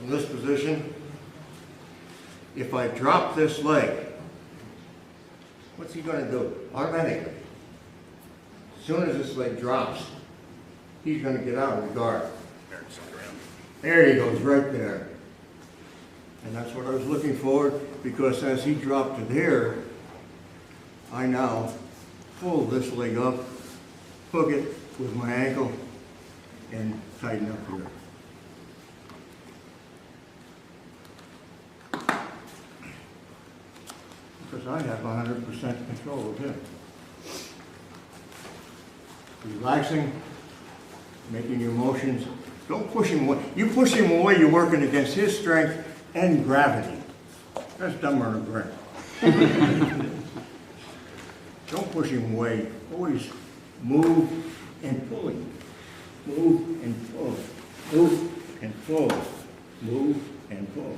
in this position. If I drop this leg, what's he going to do? Automatically. As soon as this leg drops, he's going to get out of the guard. There he goes, right there. And that's what I was looking for, because as he dropped it here, I now pull this leg up, hook it with my ankle, and tighten up here. Because I have 100% control of him. Relaxing, making your motions. Don't push him away. You push him away, you're working against his strength and gravity. That's dumber than brain. Don't push him away. Always move and pull him. Move and pull. Move and pull. Move and pull.